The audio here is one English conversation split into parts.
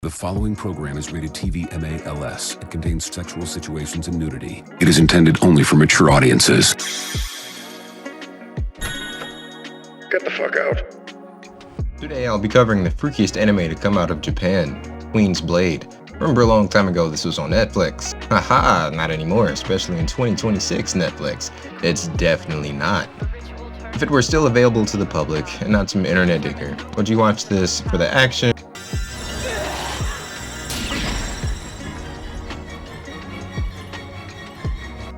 The following program is rated TV MALS. It contains sexual situations and nudity. It is intended only for mature audiences. Get the fuck out. Today I'll be covering the freakiest anime to come out of Japan, Queen's Blade. Remember a long time ago this was on Netflix? Haha, not anymore, especially in 2026 Netflix. It's definitely not. If it were still available to the public and not some internet digger, would you watch this for the action?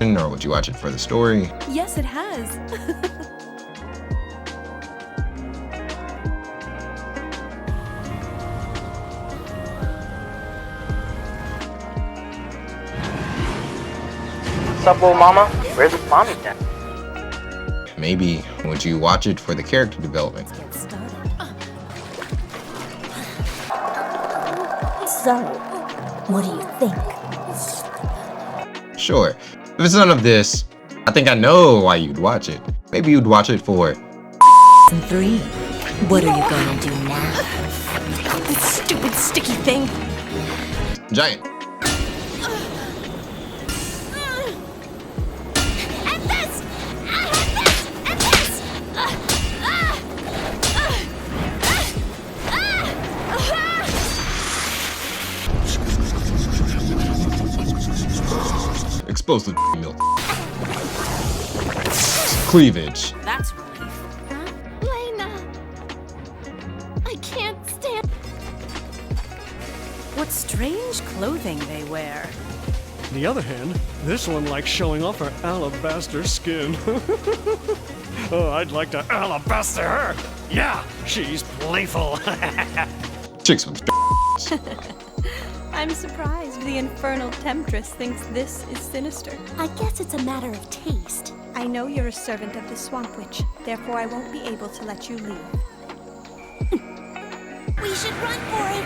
Or would you watch it for the story? Yes, it has. Sup, little mama? Where's mommy then? Maybe would you watch it for the character development? Get started. So, what do you think? Sure. If it's none of this, I think I know why you'd watch it. Maybe you'd watch it for And 3. What are you gonna do now? This stupid sticky thing. Giant. And this! And this! And this! Explosive milk. Cleavage. That's relief. Lena! I can't stand... What strange clothing they wear. On the other hand, this one likes showing off her alabaster skin. Oh, I'd like to alabaster her! Yeah, she's playful. Chicks with I'm surprised the infernal temptress thinks this is sinister. I guess it's a matter of taste. I know you're a servant of the Swamp Witch, therefore I won't be able to let you leave. We should run for it!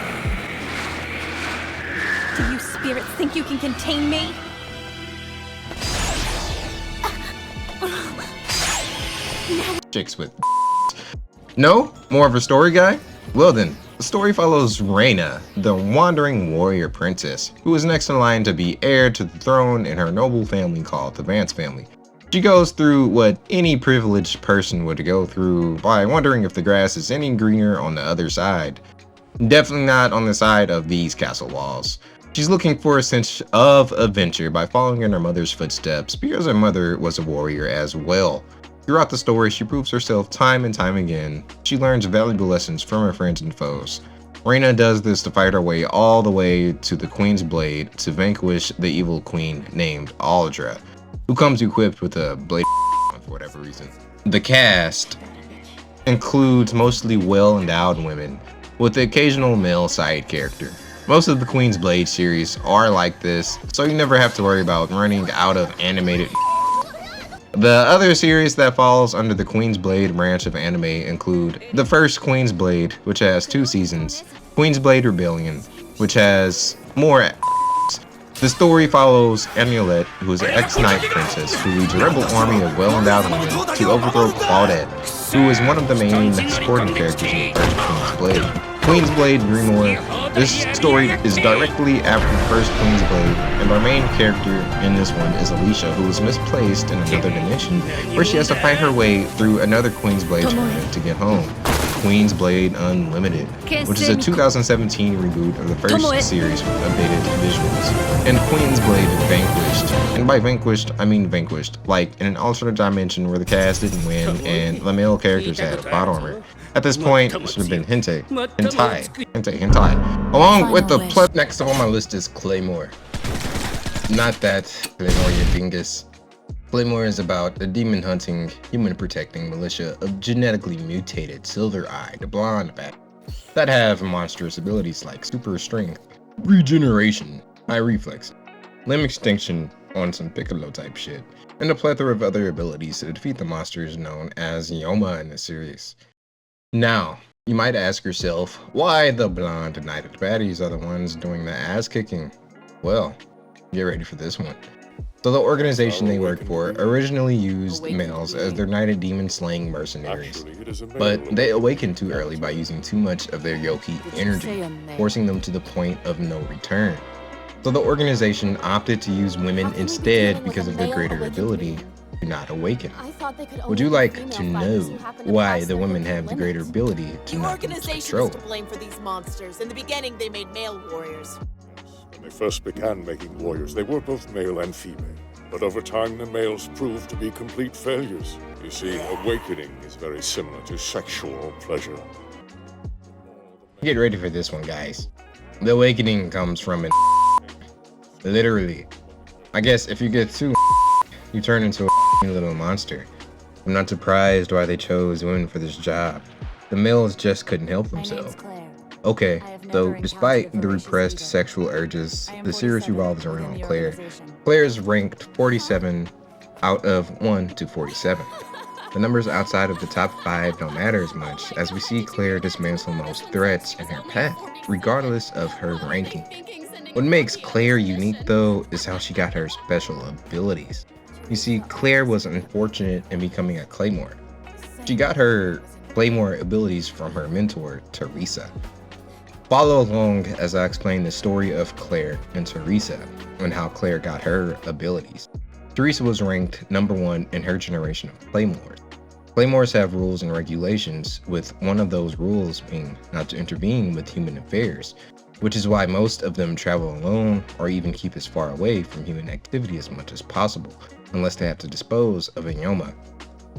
Do you spirits think you can contain me? chicks with No? More of a story guy? Well then, the story follows Reina, the wandering warrior princess, who is next in line to be heir to the throne in her noble family called the Vance family. She goes through what any privileged person would go through by wondering if the grass is any greener on the other side. Definitely not on the side of these castle walls. She's looking for a sense of adventure by following in her mother's footsteps because her mother was a warrior as well. Throughout the story, she proves herself time and time again. She learns valuable lessons from her friends and foes. Reina does this to fight her way all the way to the Queen's Blade to vanquish the evil queen named Aldra, who comes equipped with a blade for whatever reason. The cast includes mostly well-endowed women, with the occasional male side character. Most of the Queen's Blade series are like this, so you never have to worry about running out of animated. The other series that falls under the Queen's Blade branch of anime include the first Queen's Blade, which has 2 seasons, Queen's Blade Rebellion, which has more. The story follows Amulet, who is an ex-knight princess who leads a rebel army of well-endowed women to overthrow Claudette, who is one of the main supporting characters in the first Queen's Blade. Queen's Blade Claymore. This story is directly after the first Queen's Blade, and our main character in this one is Alicia, who is misplaced in another dimension, where she has to fight her way through another Queen's Blade tournament to get home. Queen's Blade Unlimited, which is a 2017 reboot of the first series with updated visuals. And Queen's Blade Vanquished, and by vanquished, I mean vanquished, like in an alternate dimension where the cast didn't win and the male characters had plot armor. At this point, it should have been hentai, along with the plot. Next on my list is Claymore. Not that Claymore your dingus. Claymore is about a demon-hunting, human-protecting militia of genetically mutated, silver-eyed, blonde bats that have monstrous abilities like super strength, regeneration, high reflex, limb extinction on some Piccolo-type shit, and a plethora of other abilities to defeat the monsters known as Yoma in the series. Now, you might ask yourself, why the blonde-knighted baddies are the ones doing the ass-kicking? Well, get ready for this one. So the organization they worked for originally used males as their knighted demon slaying mercenaries, but they awakened too early by using too much of their ecchi energy, forcing them to the point of no return. So the organization opted to use women instead because of their greater ability to not awaken. Would you like to know why the women have the greater ability to The not lose organization control? is to blame for these monsters. In the beginning, they made male warriors. When they first began making warriors, they were both male and female. But over time, the males proved to be complete failures. You see, awakening is very similar to sexual pleasure. Get ready for this one, guys. The awakening comes from an literally. I guess if you get too you turn into a little monster. I'm not surprised why they chose women for this job. The males just couldn't help themselves. Okay, so despite the repressed sexual urges, the series revolves around Claire. Claire is ranked 47 out of 1 to 47. The numbers outside of the top 5 don't matter as much, as we see Claire dismantle most threats in her path, regardless of her ranking. What makes Claire unique, though, is how she got her special abilities. You see, Claire was unfortunate in becoming a Claymore. She got her Claymore abilities from her mentor, Teresa. Follow along as I explain the story of Claire and Teresa and how Claire got her abilities. Teresa was ranked number 1 in her generation of Claymores. Claymores have rules and regulations, with one of those rules being not to intervene with human affairs, which is why most of them travel alone or even keep as far away from human activity as much as possible, unless they have to dispose of a Yoma.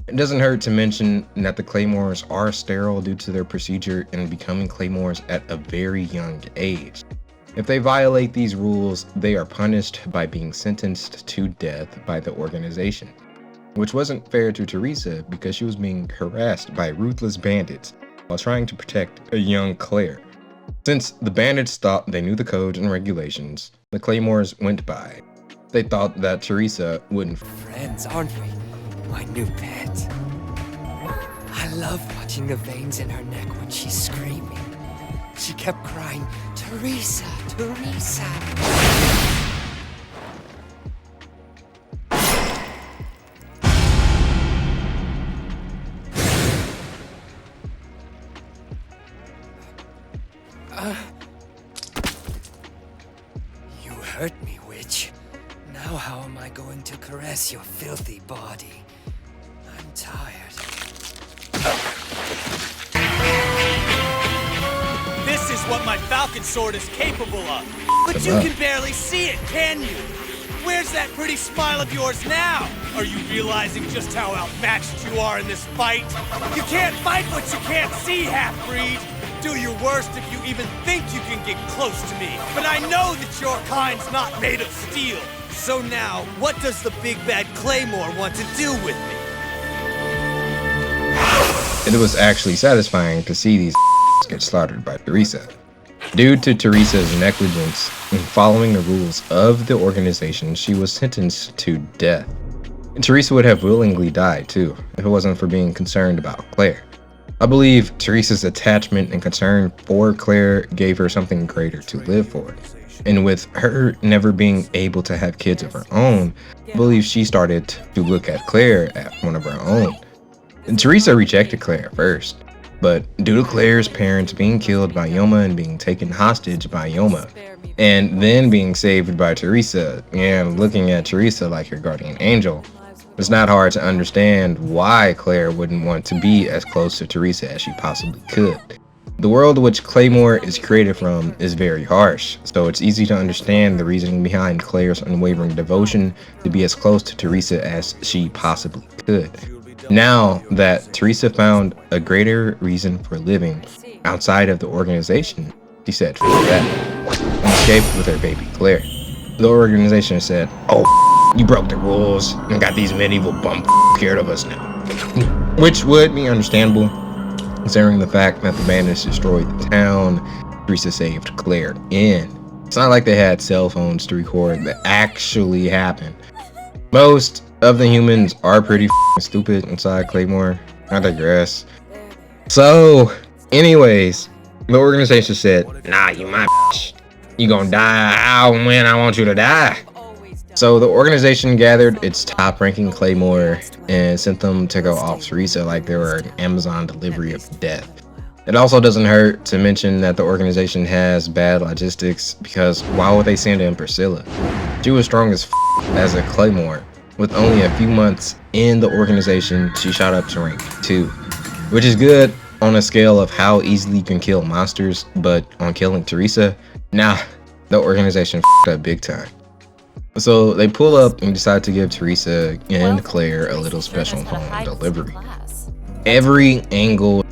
It doesn't hurt to mention that the Claymores are sterile due to their procedure in becoming Claymores at a very young age. If they violate these rules, they are punished by being sentenced to death by the organization, which wasn't fair to Teresa because she was being harassed by ruthless bandits while trying to protect a young Claire. Since the bandits thought they knew the codes and regulations the Claymores went by, they thought that Teresa wouldn't. Friends, aren't we? My new pet. I love watching the veins in her neck when she's screaming. She kept crying, Teresa, Teresa. You hurt me, witch. Now how am I going to caress your filthy body? I'm tired. This is what my falcon sword is capable of. But you can barely see it, can you? Where's that pretty smile of yours now? Are you realizing just how outmatched you are in this fight? You can't fight what you can't see, half-breed. Do your worst if you even think you can get close to me. But I know that your kind's not made of steel. So now, what does the big bad Claymore want to do with me? It was actually satisfying to see these get slaughtered by Teresa. Due to Teresa's negligence in following the rules of the organization, she was sentenced to death. And Teresa would have willingly died too, if it wasn't for being concerned about Claire. I believe Teresa's attachment and concern for Claire gave her something greater to live for. And with her never being able to have kids of her own, I believe she started to look at Claire as one of her own. And Teresa rejected Claire first, but due to Claire's parents being killed by Yoma and being taken hostage by Yoma, and then being saved by Teresa, and looking at Teresa like her guardian angel, it's not hard to understand why Claire wouldn't want to be as close to Teresa as she possibly could. The world which Claymore is created from is very harsh, so it's easy to understand the reasoning behind Claire's unwavering devotion to be as close to Teresa as she possibly could. Now that Teresa found a greater reason for living outside of the organization, she said, "Forget that," and escaped with her baby Claire. The organization said, "Oh, you broke the rules and got these medieval bum scared of us now," which would be understandable, considering the fact that the bandits destroyed the town Teresa saved Claire in. It's not like they had cell phones to record that actually happened. Most of the humans are pretty stupid inside Claymore. I digress. So, anyways, the organization said, "Nah, you my bitch. You gonna die how and when I want you to die." So the organization gathered its top-ranking Claymore and sent them to go off Teresa like they were an Amazon delivery of death. It also doesn't hurt to mention that the organization has bad logistics, because why would they send in Priscilla? She was strong as a Claymore. With only a few months in the organization, she shot up to rank 2, which is good on a scale of how easily you can kill monsters, but on killing Teresa, nah, the organization f***ed up big time. So they pull up and decide to give Teresa and Claire a little special home delivery. Every angle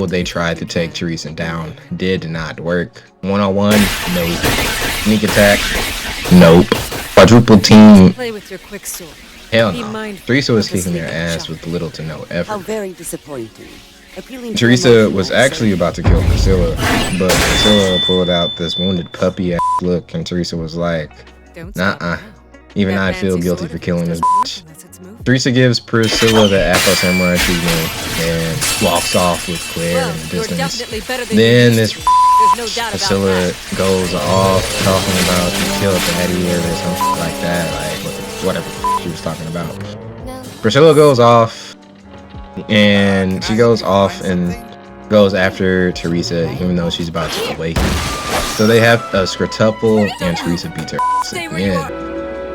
they tried to take Teresa down did not work. One-on-one, nope. Sneak attack, nope. Quadruple team, Play with your quick sword. hell no. Teresa was kicking their ass with little to no effort. How very disappointing. Teresa was actually about to kill Priscilla, but Priscilla pulled out this wounded puppy ass look, and Teresa was like, nah, even I feel guilty for killing this bitch. Teresa gives Priscilla the Afro Samurai treatment and walks off with Claire in the distance. Then this Priscilla goes off talking about she killed Daddy or something like that, like whatever she was talking about. Priscilla goes off and she goes off and goes after Teresa even though she's about to awaken. So they have a squirtuple and Teresa beats her again.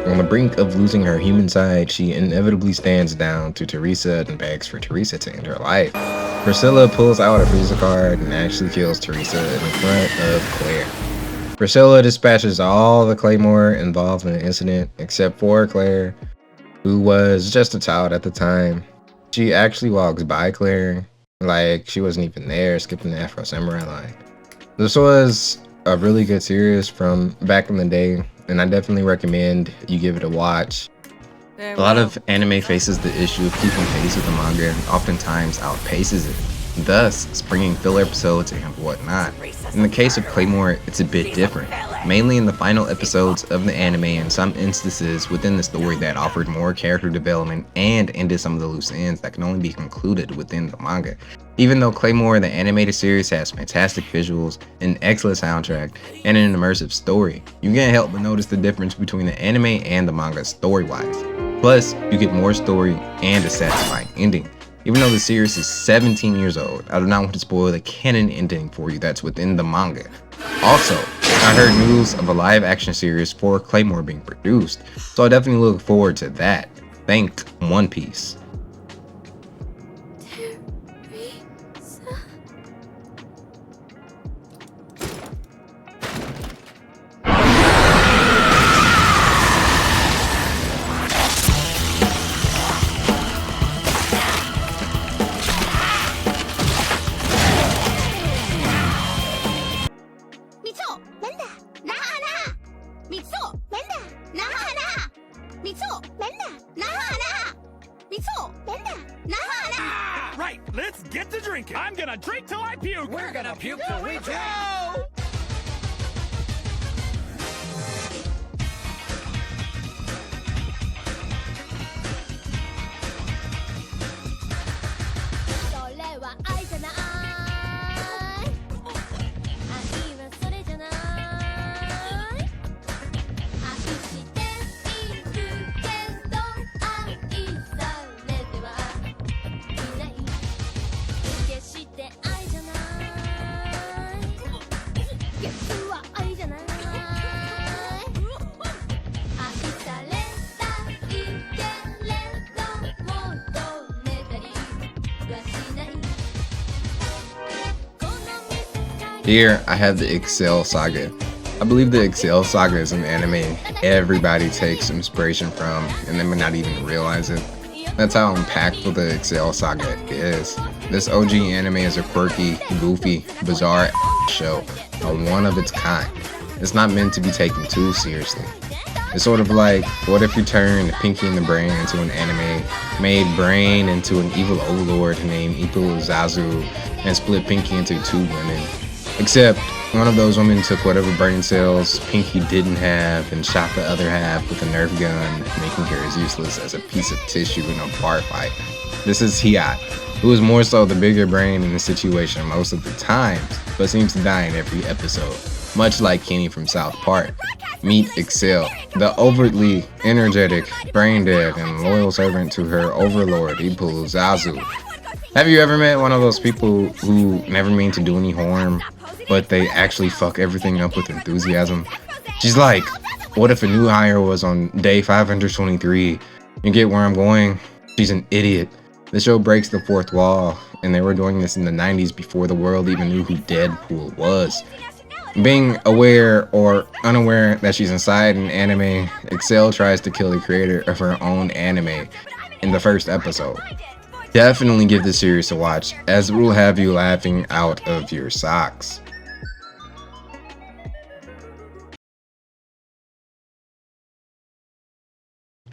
On the brink of losing her human side, she inevitably stands down to Teresa and begs for Teresa to end her life. Priscilla pulls out a Frieza card and actually kills Teresa in front of Claire. Priscilla dispatches all the Claymore involved in the incident except for Claire, who was just a child at the time. She actually walks by Claire like she wasn't even there, skipping the Afro Samurai line. This was a really good series from back in the day, and I definitely recommend you give it a watch. A lot of anime faces the issue of keeping pace with the manga and oftentimes outpaces it, thus springing filler episodes and whatnot. In the case of Claymore, it's a bit different, mainly in the final episodes of the anime and some instances within the story that offered more character development and ended some of the loose ends that can only be concluded within the manga. Even though Claymore, the animated series, has fantastic visuals, an excellent soundtrack, and an immersive story, you can't help but notice the difference between the anime and the manga story-wise. Plus, you get more story and a satisfying ending. Even though the series is 17 years old, I do not want to spoil the canon ending for you that's within the manga. Also, I heard news of a live-action series for Claymore being produced, so I definitely look forward to that. Thank One Piece. Right, let's get to drinking. I'm gonna drink till I puke. We're gonna puke till we drink. Here, I have the Excel Saga. I believe the Excel Saga is an anime everybody takes inspiration from, and they may not even realize it. That's how impactful the Excel Saga is. This OG anime is a quirky, goofy, bizarre show, a one of its kind. It's not meant to be taken too seriously. It's sort of like, what if you turned Pinky and the Brain into an anime, made Brain into an evil overlord named Ippo Zazu, and split Pinky into 2 women. Except, one of those women took whatever brain cells Pinky didn't have and shot the other half with a Nerf gun, making her as useless as a piece of tissue in a bar fight. This is Hiat, who is more so the bigger brain in the situation most of the times, but seems to die in every episode, much like Kenny from South Park. Meet Excel, the overtly energetic, brain-dead, and loyal servant to her overlord, Ipu Zazu. Have you ever met one of those people who never mean to do any harm, but they actually fuck everything up with enthusiasm? She's like, what if a new hire was on day 523? You get where I'm going? She's an idiot. The show breaks the fourth wall, and they were doing this in the 90s before the world even knew who Deadpool was. Being aware or unaware that she's inside an anime, Excel tries to kill the creator of her own anime in the first episode. Definitely give this series a watch, as it will have you laughing out of your socks.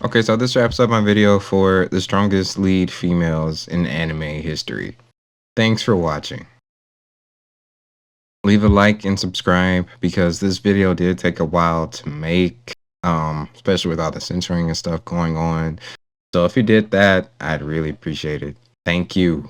Okay, so this wraps up my video for the strongest lead females in anime history. Thanks for watching. Leave a like and subscribe because this video did take a while to make, especially with all the censoring and stuff going on. So if you did that, I'd really appreciate it. Thank you.